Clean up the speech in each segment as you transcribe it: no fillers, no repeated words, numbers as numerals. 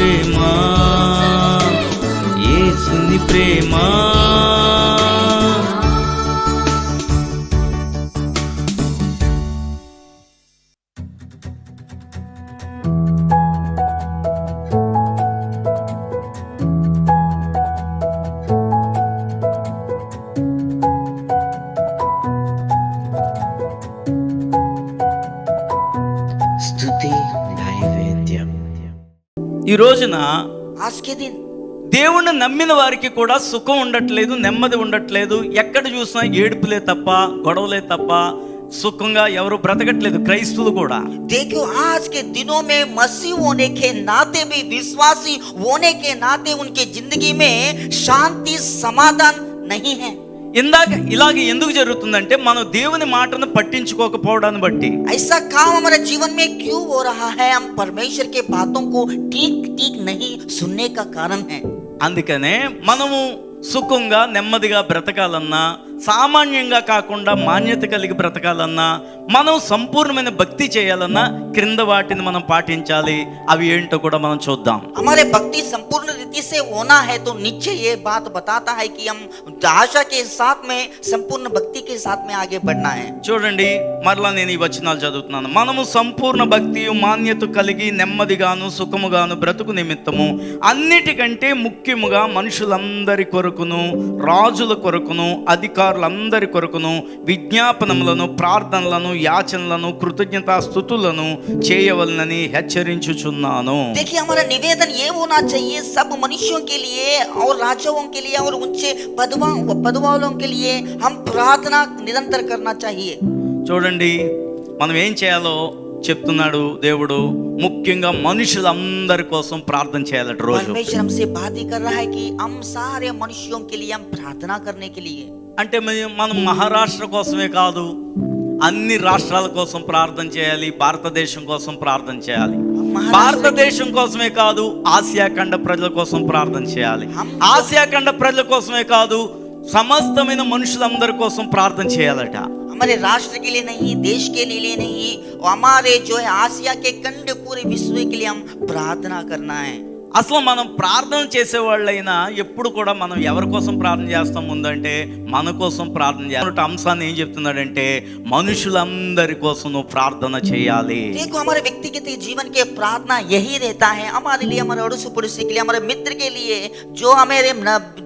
ప్రేమ, యేసుని ప్రేమ. స్తుతి నైవేద్యం. ఈ రోజున आज के दिन దేవుణ్ణి నమ్మిన వారికి కూడా సుఖం ఉండట్లేదు, నెమ్మది ఉండట్లేదు. ఎక్కడ చూసినా ఏడుపులే తప్ప, గొడవలే తప్ప సుఖంగా ఎవరు బ్రతకట్లేదు, క్రైస్తువులు కూడా. देखो आज के दिनों में मसीह होने के नाते भी, विश्वासी होने के नाते उनके जिंदगी में शांति समाधान नहीं है. ఇలాగ ఎందుకు జరుగుతుందంటే మనం దేవుని మాటను పట్టించుకోకపోవడాన్ని బట్టి. ऐसा काम हमारे जीवन में क्यों हो रहा है? हम परमेश्वर के बातों को ठीक ठीक नहीं सुनने का कारण है. అందుకనే మనము సుఖంగా నెమ్మదిగా బ్రతకాలన్నా, సామాన్యంగా కాకుండా మాన్యత కలిగి బ్రతకాలన్నా, మనం సంపూర్ణమైన భక్తి చేయాలన్నా క్రింద వాటిని మనం పాటించాలి. అవి ఏంటో కూడా మనం చూద్దాం. हमारे भक्ति संपूर्ण रीति से होना है तो नीचे ये बात बताता है कि हम आशा के साथ में संपूर्ण भक्ति के साथ में आगे बढ़ना है. చూడండి, మరలా నేను ఈ వచనాలు చదువుతున్నాను. మనము సంపూర్ణ భక్తి మాన్యత కలిగి నెమ్మదిగాను సుఖముగాను బ్రతుకు నిమిత్తము అన్నిటికంటే ముఖ్యముగా మనుషులందరి కొరకును, రాజుల కొరకును, అధికారులందరి కొరకును విజ్ఞాపనములను, ప్రార్థనలను, యాచనలను, కృతజ్ఞతాస్తుతులను చేయవలనని హెచ్చరించుచున్నాను. देखिए हमारा निवेदन ये होना चाहिए सब मनुष्यों के लिए और राजाओं के लिए और ऊंचे पद वालों के लिए हम प्रार्थना निरंतर करना चाहिए. చూడండి, మనం ఏం చేయాలో చెప్తున్నాడు దేవుడు. ముఖ్యంగా మనుషులందరి కోసం ప్రార్థన చేయాలట రోజు. परमेश्वर हमसे बात ही कर रहा है कि हम सारे मनुष्यों के लिए हम प्रार्थना करने के लिए. అంటే మనం మహారాష్ట్ర కోసమే కాదు, అన్ని రాష్ట్రాల కోసం ప్రార్థన చేయాలి, భారతదేశం కోసం ప్రార్థన చేయాలి. భారతదేశం కోసమే కాదు, ఆసియా ఖండ ప్రజల కోసం ప్రార్థన చేయాలి. ఆసియా ఖండ ప్రజల కోసమే కాదు, సమస్తమైన మనుషులందరి కోసం ప్రార్థన చేయాలట. हमारे राष्ट्र के लिए नहीं, देश के लिए नहीं, हमारे जो है आसिया के खंड पूरे विश्व के लिए हम प्रार्थना करना है. అసలు మనం ప్రార్థన చేసేవాళ్ళైనా ఎప్పుడు కూడా మనం ఎవరి కోసం ప్రార్థన చేస్తాం ముందంటే మన కోసం ప్రార్థన చేయాలి. అంశాన్ని ఏం చెప్తున్నాడంటే మనుషులందరి కోసం నువ్వు ప్రార్థన చేయాలి. देखो हमारे व्यक्तिगत जीवन के प्रार्थना यही रहता है, हमारे लिए, हमारे अड़ोस पड़ोसी के लिए, हमारे मित्र के लिए, जो हमारे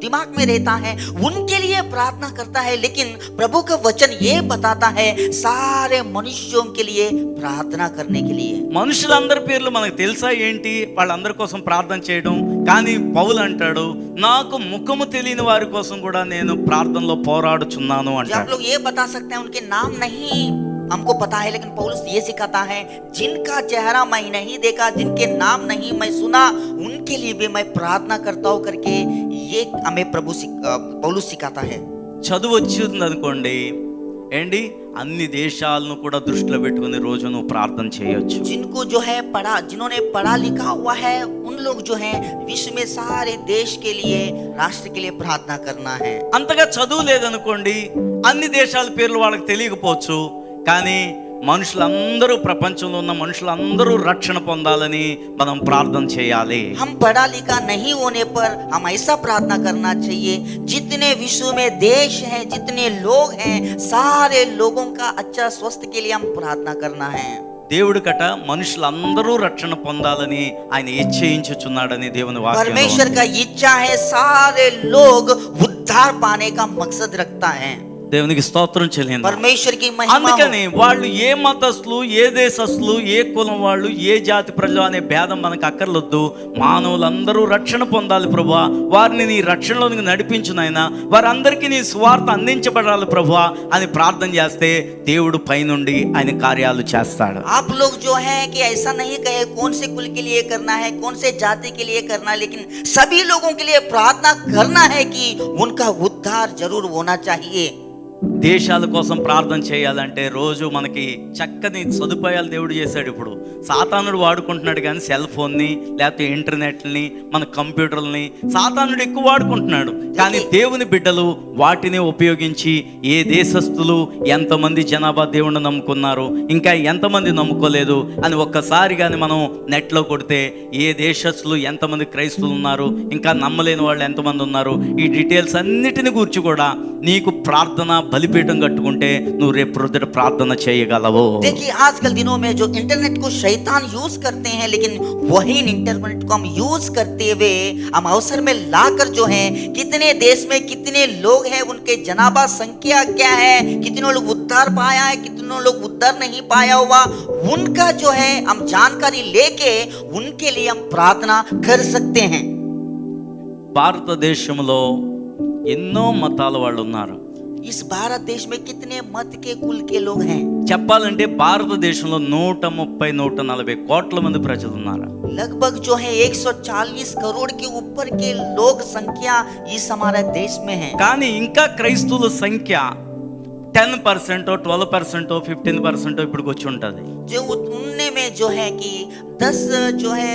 दिमाग में रहता है उनके लिए प्रार्थना करता है. लेकिन प्रभु का वचन ये बताता है सारे मनुष्यों के लिए प्रार्थना करने के लिए. మనుషులందరి పేర్లు మనకు తెలుసా ఏంటి? వాళ్ళందరి కోసం ప్రార్థన చేయడం. కానీ పౌలు అంటాడు, నాకు ముఖము తెలియని వారి కోసం కూడా నేను ప్రార్థనలో పోరాడుచున్నాను అంటాడు. आप लोग ये बता सकते हैं उनके नाम नहीं हमको पता है, लेकिन पौलुस ये सिखाता है जिनका चेहरा मैं नहीं देखा, जिनके नाम नहीं मैं सुना, उनके लिए भी मैं प्रार्थना करता हूँ करके ये हमें पौलुस सिखाता है. చదువు వచ్చింది అనుకోండి, ఏంటి అన్ని దేశాలను కూడా దృష్టిలో పెట్టుకుని రోజు నువ్వు ప్రార్థన చేయొచ్చు. जिनको जो है जिन्होंने पढ़ा लिखा हुआ है उन लोग जो है विश्व में सारे देश के लिए, राष्ट्र के लिए प्रार्थना करना है. అంతగా చదువు లేదనుకోండి, అన్ని దేశాల పేర్లు వాళ్ళకి తెలియకపోవచ్చు. కానీ మనుషులందరూ, ప్రపంచంలో ఉన్న మనుషులందరూ రక్షణ పొందాలని మనం ప్రార్థన చేయాలి. हम पढ़ा लिखा नहीं होने पर हम ऐसा प्रार्थना करना चाहिए जितने विश्व में देश हैं, जितने लोग हैं, सारे लोगों का अच्छा स्वास्थ्य के लिए हम प्रार्थना करना है. దేవుడి కట మనుషులందరూ రక్షణ పొందాలని ఆయన ఇచ్ఛయించుచున్నాడని దేవుని వాక్యం. परमेश्वर का इच्छा है सारे लोग उद्धार पाने का मकसद रखता है. దేవునికి స్తోత్రం చెల్లింది. परमेश्वर की महिमा. అందుకని వాళ్ళు ఏ మతస్థులు, ఏ దేశస్థులు, ఏ కులం వాళ్ళు, ఏ జాతి ప్రజలు అనే భేదం మనకు అక్కర్లొద్దు. మానవులందరూ రక్షణ పొందాలి ప్రభువా, వారిని నీ రక్షణలోనికి నడిపించు నాయనా, వారందరికీ నీ సువార్త అందించబడాలి ప్రభువా అని ప్రార్థన చేస్తే దేవుడు పైనుండి ఆయన కార్యాలు చేస్తాడు. आप लोग जो है कि ऐसा नहीं कहे कौन से कुल के लिए करना है, कौन से जाति के लिए करना है, लेकिन सभी लोगों के लिए प्रार्थना करना है कि उनका उद्धार जरूर होना चाहिए. దేశాల కోసం ప్రార్థన చేయాలంటే రోజు మనకి చక్కని సదుపాయాలు దేవుడు చేశాడు. ఇప్పుడు సాతానుడు వాడుకుంటున్నాడు కానీ సెల్ ఫోన్ని, లేకపోతే ఇంటర్నెట్ని, మన కంప్యూటర్ని సాతానుడు ఎక్కువ వాడుకుంటున్నాడు. కానీ దేవుని బిడ్డలు వాటిని ఉపయోగించి ఏ దేశస్తులు ఎంతమంది జనాభా దేవుణ్ణి నమ్ముకున్నారు, ఇంకా ఎంతమంది నమ్ముకోలేదు అని ఒక్కసారి కానీ మనం నెట్లో కొడితే ఏ దేశస్తులు ఎంతమంది క్రైస్తవులు ఉన్నారు, ఇంకా నమ్మలేని వాళ్ళు ఎంతమంది ఉన్నారు, ఈ డీటెయిల్స్ అన్నిటిని గురించి కూడా నీకు ప్రార్థన బలిపీఠం కట్టుకుంటే నువ్వు రేపు ప్రొద్దుట ప్రార్థన చేయగలవు. देखिए आजकल दिनों में जो इंटरनेट को शैतान यूज करते हैं, लेकिन वही इंटरनेट को हम यूज करते हुए हम अवसर में लाकर जो है कितने देश में कितने लोग हैं, उनके जनाबा संख्या क्या है, कितने लोग उद्धार पाया है, कितने लोग उद्धार नहीं पाया हुआ, उनका जो है हम जानकारी लेके उनके लिए हम प्रार्थना कर सकते हैं. భారతదేశంలో ఎన్నో మతాల వాళ్ళు ఉన్నారు. इस भारत देश में कितने मत के कुल के लोग हैं. చెప్పాలంటే భారతదేశంలో 130-140 కోట్ల మంది ప్రజలు ఉన్నారు. लगभग जो है 140 करोड़ के ऊपर के लोग संख्या इस हमारे देश में है. కానీ ఇంకా క్రైస్తవుల సంఖ్య 10%, 12%, 15% ఇప్పటికి వచ్చి ఉంటుంది. जो उनने में जो है कि 10 जो है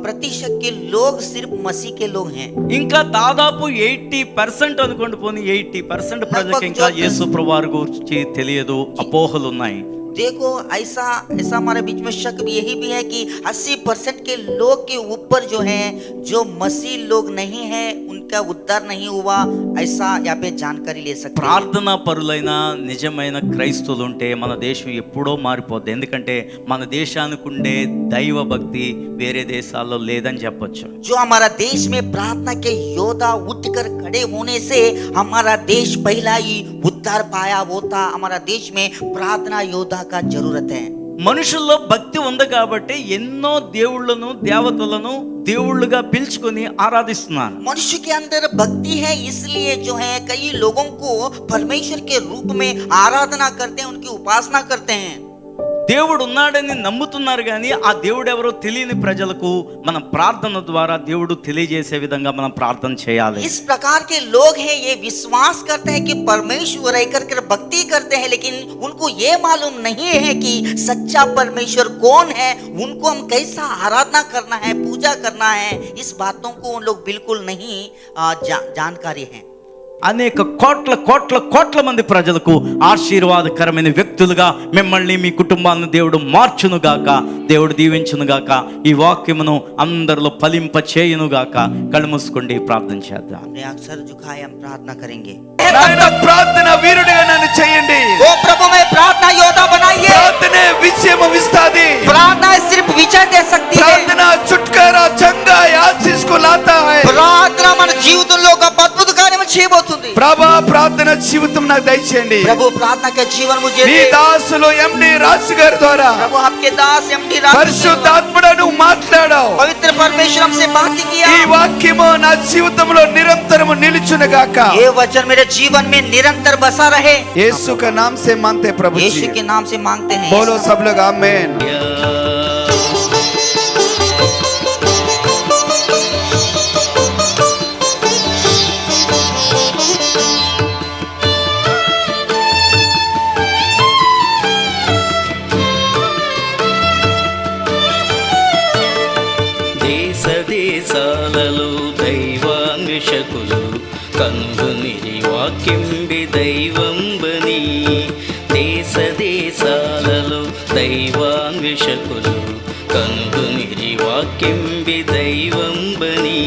प्रतिशत के लोग सिर्फ मसीह के लोग हैं. ఇంకా దాదాపు 80% అనుకోండి, పోనీ 80% ప్రజలకు ఇంకా యేసు ప్రభువు వారి గురించి తెలియదు, అపోహలు ఉన్నాయి. देखो ऐसा हमारे बीच में शक भी यही भी है कि 80% के लोग के ऊपर जो है जो मसीह लोग नहीं है, उनका उद्धार नहीं हुआ, ऐसा यहाँ पे जानकारी ले सकते हैं. ప్రార్థనా పరులైన నిజమైన క్రైస్తవులు ఉంటే మన దేశం ఎప్పుడో మారిపోద్ది. ఎందుకంటే మన దేశానికి ఉండే దైవ భక్తి వేరే దేశాల్లో లేదని చెప్పొచ్చు. जो हमारा देश में प्रार्थना के योद्धा उठकर खड़े होने से हमारा देश पहला ही उद्धार पाया होता. हमारा देश में प्रार्थना योद्धा का जरूरत है. మనుషుల్లో భక్తి ఉంది కాబట్టి ఎన్నో దేవుళ్ళను దేవతలను దేవుళ్ళుగా పిలుచుకొని ఆరాధిస్తున్నారు. मनुष्य के अंदर भक्ति है, इसलिए जो है कई लोगों को परमेश्वर के रूप में आराधना करते हैं, उनकी उपासना करते हैं. దేవుడు ఉన్నాడని నమ్ముతున్నారు కానీ ఆ దేవుడు ఎవరో తెలియని ప్రజలకు మన ప్రార్థన ద్వారా దేవుడు తెలియజేసే విధంగా మనం ప్రార్థన చేయాలి. इस प्रकार के लोग हैं, ये विश्वास करते हैं कि परमेश्वर रहकर कर भक्ति करते हैं, लेकिन उनको ये मालूम नहीं है कि सच्चा परमेश्वर कौन है, उनको हम कैसा आराधना करना है, पूजा करना है. इस बातों को उन लोग बिल्कुल नहीं जानकारी है. అనేక కోట్ల మంది ప్రజలకు ఆశీర్వాదకరమైన వ్యక్తులుగా మిమ్మల్ని మీ కుటుంబాలను దేవుడు మార్చును గాక, దేవుడు దీవించును గాక. ఈ వాక్యమును అందరిలో ఫలింప చేయును గాక. కళ్ళు మూసుకోండి, ప్రార్థన చేద్దాం. अक्सर झुकाए हम प्रार्थना करेंगे. ప్రార్థన వీరుడిగా నన్ను చేయండి. ओ प्रभु में प्रार्थना योद्धा बनाइए. ప్రార్థనే విజయం ఇస్తాది. प्रार्थना सिर्फ विजय दे सकती है. ప్రార్థన छुटकारा चंगा आशीष को लाता है. प्रार्थना మన జీవితంలో ఒక అద్భుత కార్యం చేయబోతుంది. ప్రభా ప్రార్థన జీవితం నాకు దయచేయండి. प्रभु प्रार्थना का जीवन मुझे నీ दे. దాసులు ఎండి రాజు గారి ద్వారా प्रभु आपके दास एमडी राज పరిశుద్ధాత్ముడు నువ్వు మాట్లాడావు. पवित्र परमेश्वर हमसे बात किया. ఈ వాక్యము నా జీవితంలో నిరంతరము నిలుచును గాక. ये वचन मेरे जीवन में निरंतर बसा रहे. యేసు का नाम से मानते प्रभु यीशु जी. के नाम से मांगते हैं. बोलो सब लोग आमीन. దేశాలలో దైవాన్వేషకులు కనుగొనిరి వాక్యంబి దైవంబని. దేశాలలో దైవాన్వేషకులు కనుగొనిరి వాక్యంబి దైవంబని.